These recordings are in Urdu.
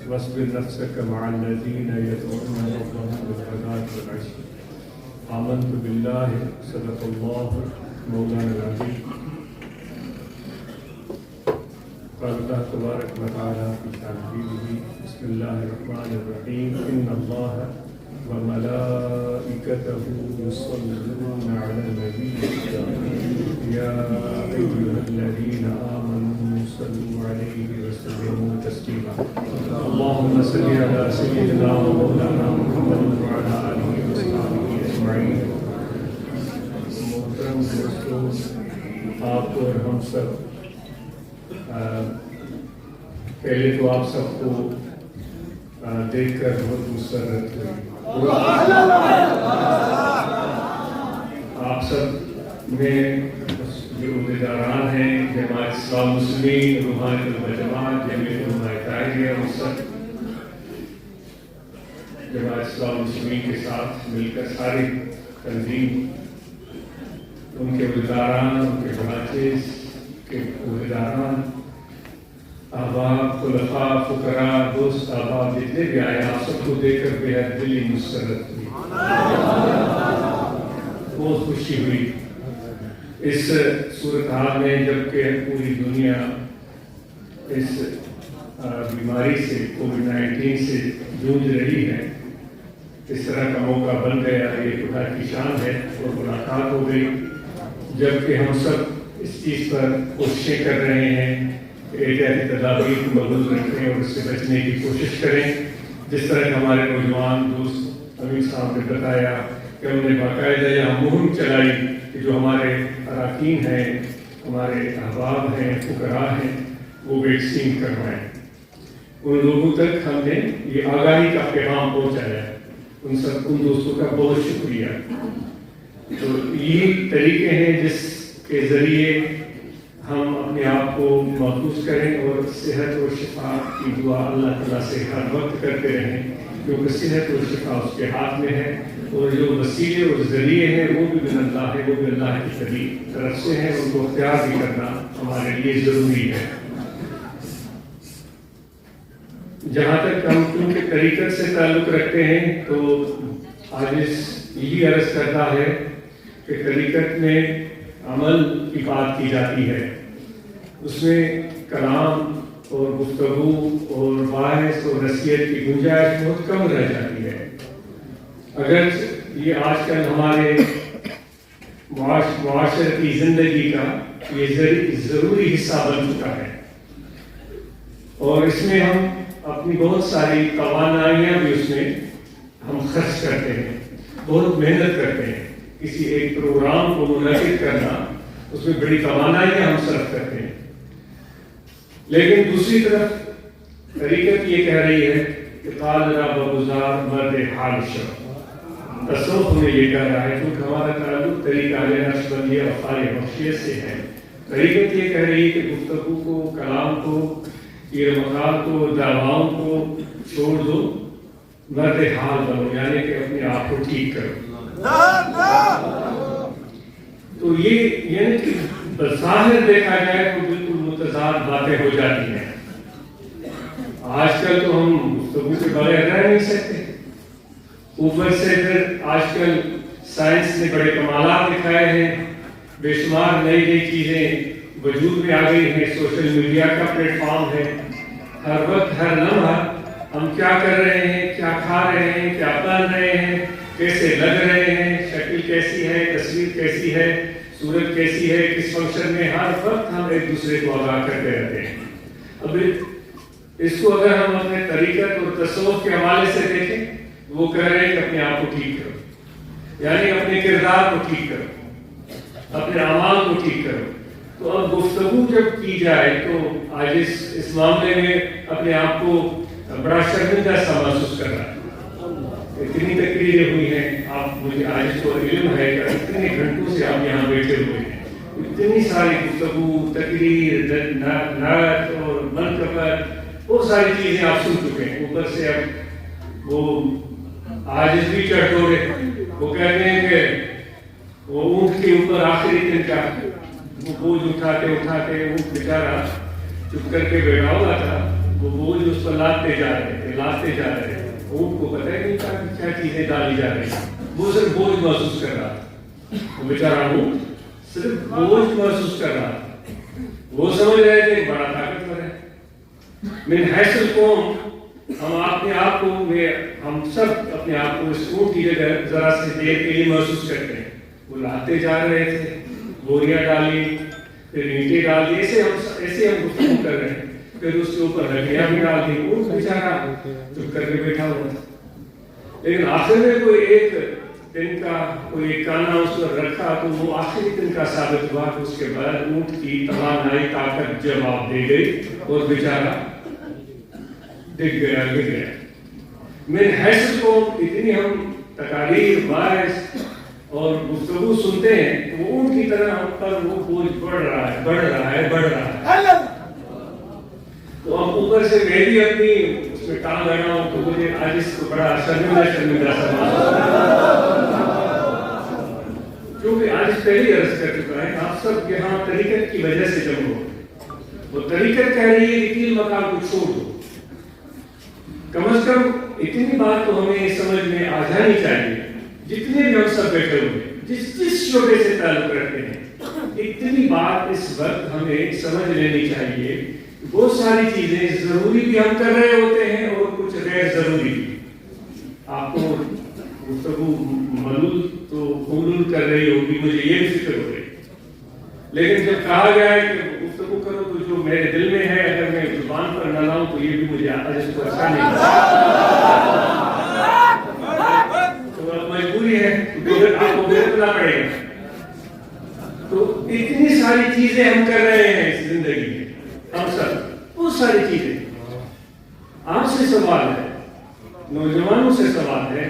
واصبر نفسك مع الذين يدعون ربهم بالغداة والعشي آمنت بالله صدق الله مولانا العظيم قال الله تبارك وتعالى في تنزيله بسم الله الرحمن الرحيم إن الله وملائكته يصلون على النبي يا أيها الذين آمنوا صلوا عليه وسلموا تسليما اللهم صل على سيدنا ومولانا محمد وعلى آله وصحبه أجمعين محترم دوستوں آپ اور ہم سب پہلے تو آپ سب کو دیکھ کر بہت مسرت ہوئی آپ سب میں جو عہدیداران ہیں جماعت اسلام مسلمین روحانیت الجماعت جمعیت علماء طاہریہ اور سب جماعت اسلام مسلمین کے ساتھ مل کر ساری تنظیم ان کے عہدیداران ان کے برانچز کے عہدیداران احباب خلفاء فقراء دوست احباب جتنے بھی آئے آپ سب کو دیکھ کر بے حد دلی مسرت ہوئی بہت خوشی ہوئی اس صورتحال میں جبکہ پوری دنیا اس بیماری سے کووڈ-19 سے جوجھ رہی ہے اس طرح کا موقع بن گیا یہ خدا کی شان ہے اور ملاقات ہو گئی جبکہ ہم سب اس چیز پر کوششیں کر رہے ہیں احتیاطی تدابیر کو ملحوظ رکھیں اور اس سے بچنے کی کوشش کریں جس طرح ہمارے نوجوان دوست امین صاحب نے بتایا کہ ہم نے باقاعدہ یہاں مہم چلائی کہ جو ہمارے اراکین ہیں ہمارے احباب ہیں فقراء ہیں وہ ویکسین کروائیں ان لوگوں تک ہم نے یہ آگاہی کا پیغام پہنچایا ان دوستوں کا بہت شکریہ تو یہی طریقے ہیں جس کے ذریعے ہم اپنے آپ کو محفوظ کریں اور صحت اور شفا کی دعا اللہ تعالیٰ سے ہر وقت کرتے رہیں کیونکہ صحت اور شفا اس کے ہاتھ میں ہے اور جو وسیلے اور ذریعے ہیں وہ بھی من اللہ ہے وہ بھی اللہ کی طرف سے ہیں ان کو اختیار بھی کرنا ہمارے لیے ضروری ہے جہاں تک ہم کیونکہ طریقت سے تعلق رکھتے ہیں تو آج یہی عرض کرتا ہے کہ طریقت میں عمل کی بات کی جاتی ہے اس میں کلام اور گفتگو اور بحث اور نصیحت کی گنجائش بہت کم رہ جاتی ہے اگر یہ آج کل ہمارے معاشرتی زندگی کا یہ ضروری حصہ بن چکا ہے اور اس میں ہم اپنی بہت ساری توانائیاں بھی اس میں ہم خرچ کرتے ہیں بہت محنت کرتے ہیں کسی ایک پروگرام کو منعقد کرنا اس میں بڑی توانائیاں ہم صرف کرتے ہیں لیکن دوسری طرف طریقت یہ کہہ رہی ہے کہ قال رب گزار مرد حال شو تصوف میں یہ کہہ رہا ہے کیونکہ ہمارا تعلق طریقہ نقشبندیہ افعال بخشیت سے ہے طریقت یہ کہہ رہی ہے کہ گفتگو کو کلام کو پیر مقام کو دعواؤں کو چھوڑ دو مرد حال بنو یعنی کہ اپنے آپ کو ٹھیک کرو تو یہ یعنی کہ بظاہر دیکھا جائے تو بالکل متضاد باتیں ہو جاتی ہیں آج کل تو ہم گفتگو کے بغیر رہ نہیں سکتے اوپر سے پھر آج کل سائنس نے بڑے کمالات دکھائے ہیں بے شمار نئی نئی چیزیں وجود میں آ گئی ہیں سوشل میڈیا کا پلیٹ فارم ہے ہر وقت ہر لمحہ ہم کیا کر رہے ہیں کیا کھا رہے ہیں کیا پہن رہے ہیں کیسے لگ رہے ہیں شکل کیسی ہے تصویر کیسی ہے صورت کیسی ہے کس فنکشن میں ہر وقت ہم ایک دوسرے کو آگاہ کرتے رہتے ہیں اب اس کو اگر ہم اپنے طریقت اور تصوف کے حوالے سے دیکھیں وہ کہہ رہے ہیں کہ اپنے آپ کو ٹھیک کرو یعنی اپنے کردار کو ٹھیک کرو اپنے اعمال کو ٹھیک کرو تو اب گفتگو جب کی جائے تو آج اس معاملے میں اپنے آپ کو بڑا شرمندہ سا محسوس کر رہا ہے اتنی تقریریں ہوئی ہیں آپ مجھے آج اس کو علم ہے کہ اتنے گھنٹوں سے آپ یہاں بیٹھے ہوئے ہیں اتنی ساری گفتگو تقریر نعت اور منقبت بہت ساری چیزیں آپ سن چکے ہیں اوپر سے اب وہ عاجز بھی چڑھ رہے وہ کہتے ہیں کہ وہ اونٹ کے اوپر آخری دن کا وہ بوجھ اٹھاتے اٹھاتے اونٹ بیچارہ چپ کر کے بیٹھا ہوا تھا وہ بوجھ اس پر لاتے جا رہے تھے. اونٹ کو پتہ ہی نہیں تھا کہ کیا چیزیں ڈالی جا رہی ہیں. وہ صرف بوجھ محسوس کر رہا تھا. وہ بیچارہ اونٹ صرف بوجھ محسوس کر رہا تھا. وہ سمجھ رہے تھے کہ بڑا طاقتور ہے. من حیث القوم ہم سب اپنے آپ کو اس اونٹ کی جگہ ذرا سے دیر کے لیے محسوس کرتے ہیں. وہ لاتے جا رہے تھے, بوریاں ڈالی, پھر اینٹیں ڈال دی, ایسے ہم گفتگو کر رہے ہیں. پھر اس کے اوپر لکڑیاں بھی ڈال دی. اونٹ بیچارہ چپ کر کے بیٹھا ہوا تھا. لیکن آخر میں کوئی ایک دن کا کوئی ایک کانا اس پر رکھا تو وہ آخری دن کا ثابت ہوا کہ اس کے بعد اونٹ کی توانائی طاقت جواب دے گئی اور بیچارہ گر گیا. من حیث کو اتنی ہم تقاریر باعث اور گفتگو سنتے ہیں وہ اونٹ کی طرح ہم پر وہ بوجھ بڑھ رہا ہے. تو اب اوپر سے میں بھی اپنی اس میں ٹانگ لگا ہوں تو مجھے آج اس کو بڑا شرمندہ کیونکہ آج پہلی عرض کر چکا ہے. آپ سب یہاں طریقت کی وجہ سے جمع ہو. وہ طریقت کہہ رہی ہے کہ تین مقام کو چھوڑ دو. کم از کم اتنی بات تو ہمیں سمجھ میں آ جانی چاہیے, جتنے بھی ہم سب بیٹھے ہوئے جس شعبے سے تعلق رکھتے ہیں, اتنی بات اس وقت ہمیں سمجھ لینی چاہیے. بہت ساری چیزیں ضروری بھی ہم کر رہے ہوتے ہیں اور کچھ غیر ضروری بھی. آپ کو گفتگو ملول تو قبول کر رہی ہوگی, مجھے یہ بھی فکر ہو رہی, لیکن جب کہا گیا ہے کہ گفتگو کرو تو جو میرے دل میں ہے اگر میں زبان پر نہ لاؤں تو یہ بھی مجھے اس کو اچھا نہیں تو اب مجبوری ہے, آپ کو بولنا پڑے گا. تو اتنی ساری چیزیں ہم کر رہے ہیں اس زندگی میں, ہم سب بہت ساری چیزیں. آپ سے سوال ہے, نوجوانوں سے سوال ہے,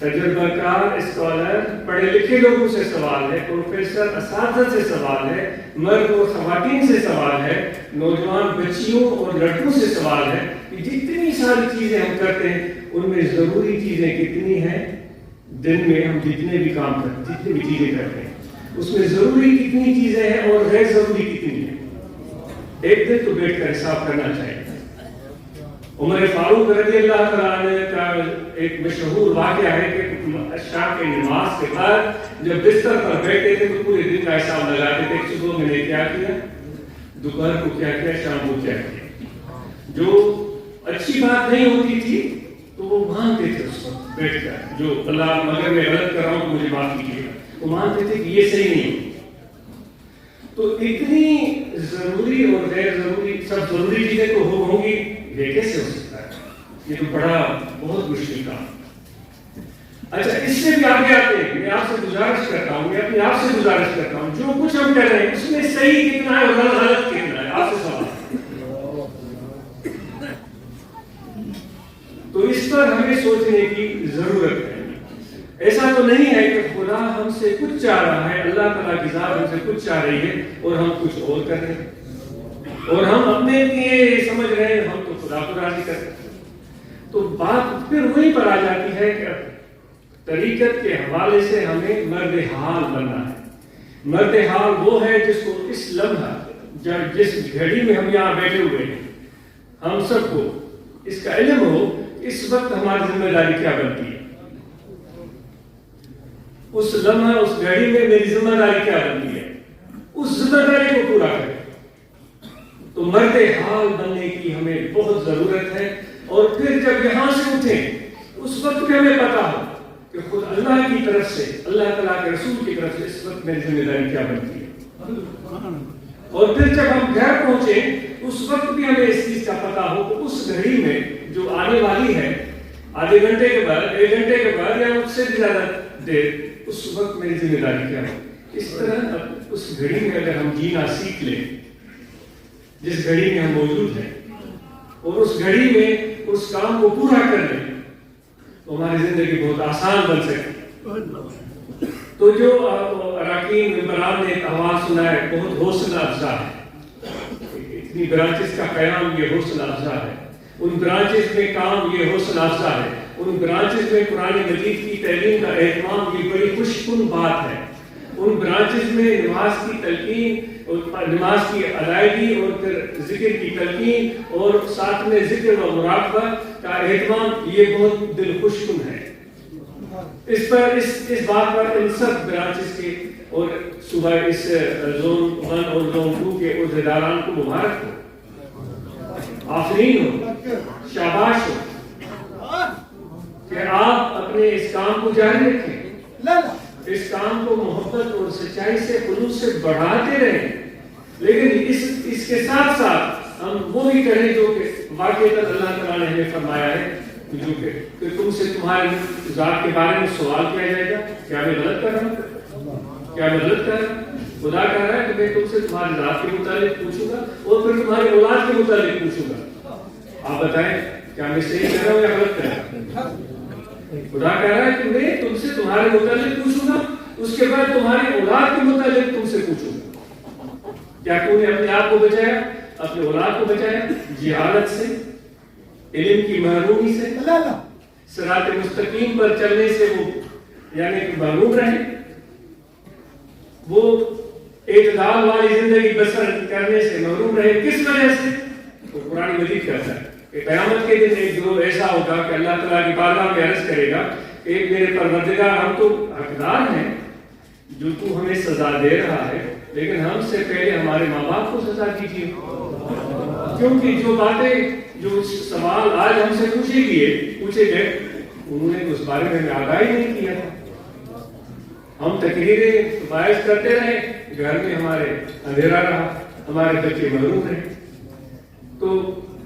تجربہ کار اسکالر پڑھے لکھے لوگوں سے سوال ہے, پروفیسر اساتذہ سے سوال ہے, مرد اور خواتین سے سوال ہے, نوجوان بچیوں اور لڑکوں سے سوال ہے کہ جتنی ساری چیزیں ہم کرتے ہیں ان میں ضروری چیزیں کتنی ہیں. دن میں ہم جتنے بھی کام کرتے ہیں, جتنی بھی چیزیں کرتے ہیں, اس میں ضروری کتنی چیزیں ہیں اور غیر ضروری کتنی ہیں. ایک دن تو بیٹھ کر حساب کرنا چاہیے. عمر فاروق رضی اللہ تعالیٰ عنہ کا ایک مشہور واقعہ ہے کہ عشاء کی نماز کے بعد جب بستر پر بیٹھتے تھے تو پورے دن کا حساب لگاتے تھے. صبح میں نے کیا کیا, دوپہر کو کیا کیا, شام کو کیا کیا. جو اچھی بات نہیں ہوتی تھی تو وہ مانتے تھے اس وقت بیٹھ کر, جو اللہ اگر میں غلط کر رہا ہوں تو مجھے معاف کیجیے گا, وہ مانتے تھے کہ یہ صحیح نہیں. تو اتنی ضروری اور غیر ضروری سب ضروری چیزیں تو ہوں گی, یہ کیسے ہو سکتا ہے؟ یہ تو بڑا بہت مشکل کام. اچھا, اس سے بھی آگے آتے ہیں. میں آپ سے گزارش کرتا ہوں, میں اپنے آپ سے گزارش کرتا ہوں, جو کچھ ہم کر رہے ہیں اس میں صحیح کتنا ہے اور غلط کتنا ہے, آپ سے سوال. تو اس پر ہمیں سوچنے کی ضرورت ہے. ایسا تو نہیں ہے کہ خدا ہم سے کچھ چاہ رہا ہے, اللہ تعالیٰ کی ذات ہم سے کچھ چاہ رہی ہے اور ہم کچھ اور کر رہے ہیں, اور ہم اپنے لیے سمجھ رہے ہیں ہم تو خدا کو راضی کر رہے ہیں. تو بات پھر وہیں پر آ جاتی ہے کہ طریقت کے حوالے سے ہمیں مرد حال بننا ہے. مرد حال وہ ہے جس کو اس لمحہ, جس گھڑی میں ہم یہاں بیٹھے ہوئے ہیں, ہم سب کو اس کا علم ہو اس وقت ہماری ذمہ داری کیا بنتی ہے. اس لمحہ اس گھڑی میں میری ذمہ داری کیا بنتی ہے, اس ذمہ داری کو پورا کریں. تو مرد حال بننے کی ہمیں بہت ضرورت ہے. اور پھر جب یہاں سے اٹھیں اس وقت بھی ہمیں پتا ہو کہ خود اللہ کی طرف سے, اللہ تعالیٰ کے رسول کی طرف سے اس وقت میری ذمہ داری کیا بنتی ہے. اور پھر جب ہم گھر پہنچے اس وقت بھی ہمیں اس چیز کا پتا ہو کہ اس گھڑی میں جو آنے والی ہے, آدھے گھنٹے کے بعد, 1 گھنٹے کے بعد یا اس سے بھی زیادہ دیر, اس وقت میری ذمہ داری کیا ہے. اس طرح اس گھڑی میں اگر ہم جینا سیکھ لیں جس گھڑی میں ہم موجود ہیں, اور اس گھڑی میں اس کام کو پورا کر لیں تو ہماری زندگی بہت آسان بن سکتی. تو جو اراکین ممبران نے آواز سنا ہے بہت حوصلہ افزا ہے. اتنی برانچز کا قیام یہ حوصلہ افزا ہے. ان برانچز میں کام یہ حوصلہ افزا ہے. ان برانچز میں قرآن مجید کی تعلیم کا اہتمام یہ بڑی خوش کن بات ہے. ان برانچز میں نماز کی تلقین اور نماز کی ادائیگی اور پھر ذکر کی تلقین اور ساتھ میں ذکر و مراقبہ کا اہتمام یہ بہت دل خوش کن ہے۔ اس بات پر ان سب برانچز کے اور صبح اس زون 1 اور زون 2 کے عہدیداران کو مبارک ہو، آفرین ہو، شاباش ہو کہ آپ اپنے اس کام کو جاری رکھیں، اس کام کو محبت اور سچائی سے خلوص سے بڑھاتے رہیں، لیکن اس کے ساتھ ساتھ ہم وہ بھی کریں جو کہ واقعی اللہ تعالیٰ نے ہمیں فرمایا ہے جو کہ تم سے تمہارے ذات کے بارے میں سوال کیا جائے گا، کیا میں غلط کر رہا ہوں، کیا میں غلط کر رہا ہوں؟ خدا کہہ رہا ہے کہ میں تم سے تمہاری ذات کے متعلق پوچھوں گا اور پھر تمہاری اولاد کے متعلق پوچھوں گا، آپ بتائیں کیا میں صحیح کر رہا ہوں یا غلط کر رہا ہوں؟ خدا کہہ رہا ہے کہ میں تم سے تمہارے متعلق پوچھوں گا، اس کے بعد تمہاری اولاد کے متعلق تم سے پوچھوں گا، کیا تم نے اپنے آپ کو بچایا، اپنے اولاد کو بچایا جہالت سے، علم کی محرومی سے، صراط مستقیم پر چلنے سے وہ یعنی کہ محروم رہے، وہ اعتدال والی زندگی بسر کرنے سے محروم رہے، کس وجہ سے؟ تو قرآن مجید کہتا ہے کہ قیامت کے دن ایک گروہ ایسا ہوگا کہ اللہ تعالیٰ کی بارگاہ میں عرض کرے گا کہ میرے پروردگار ہم تو حقدار ہیں جو تو ہمیں سزا دے رہا ہے، لیکن ہم سے پہلے ہمارے ماں باپ کو سزا دیجیے، کیونکہ جو باتیں جو سوال آج ہم سے پوچھے گئے انہوں نے اس بارے میں آگاہی نہیں کیا تھا، ہم تقریریں باعث کرتے رہے، گھر میں ہمارے اندھیرا رہا، ہمارے بچے محروم رہے۔ تو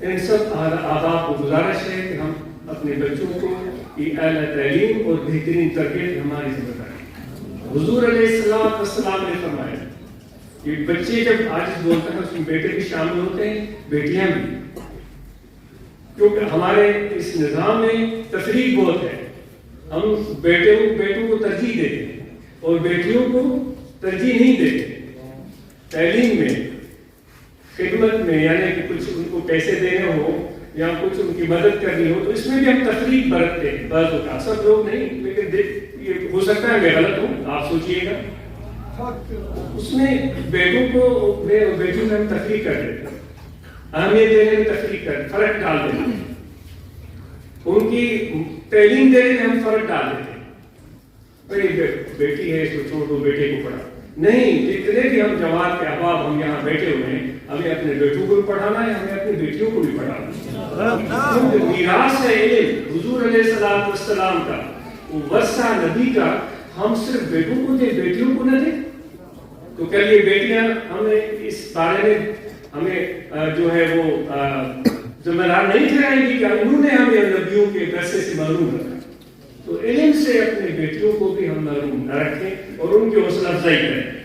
ان سب آباء کو گزارش ہے کہ ہم اپنے بچوں کو اعلیٰ تعلیم اور بہترین تربیت ہماری ذمہ داری۔ حضور علیہ السلام نے فرمایا کہ بچے جب عاجز بولتے ہیں اس میں بیٹے بھی شامل ہوتے ہیں، بیٹیاں بھی، کیونکہ ہمارے اس نظام میں تفریق بہت ہے، ہم بیٹوں کو ترجیح دیتے ہیں اور بیٹیوں کو ترجیح نہیں دیتے، تعلیم میں، خدمت میں، یعنی کہ کچھ ان کو پیسے دینے ہو یا کچھ ان کی مدد کرنی ہو تو اس میں بھی ہم تفریق برتتے ہیں، بعض اوقات سب لوگ نہیں، لیکن یہ ہو سکتا ہے میں غلط ہوں، آپ سوچئے گا، اس میں بیٹوں کو اور بیٹیوں میں ہم تفریق کر دیتے ہیں، اہمیت دینے میں تفریق کر فرق ڈال دیتے ہیں، ان کی تعلیم دینے میں ہم فرق ڈال دیتے ہیں، بھائی بیٹی ہے اس کو چھوڑ دو، بیٹے کو پڑھا نہیں، جتنے بھی ہم جماعت کے احباب ہم یہاں بیٹھے ہوئے ہیں، ہمیں اپنے بیٹوں کو بھی پڑھانا ہے، ہمیں اپنی بیٹیوں کو بھی پڑھانا ہے، میراث ہے علم حضور علیہ السلام کا، وہ ورثہ نبی کا، ہم صرف بیٹوں کو دیں، بیٹیوں کو نہ دیں؟ تو کل یہ بیٹیاں ہمیں اس بارے میں ہمیں جو ہے وہ ذمہ دار نہیں ٹھہرائیں گی کہ انہوں نے ہمیں نبیوں کے ورثے سے محروم رکھا، تو علم سے اپنے بیٹیوں کو بھی ہم محروم نہ رکھیں اور ان کی حوصلہ افزائی کریں۔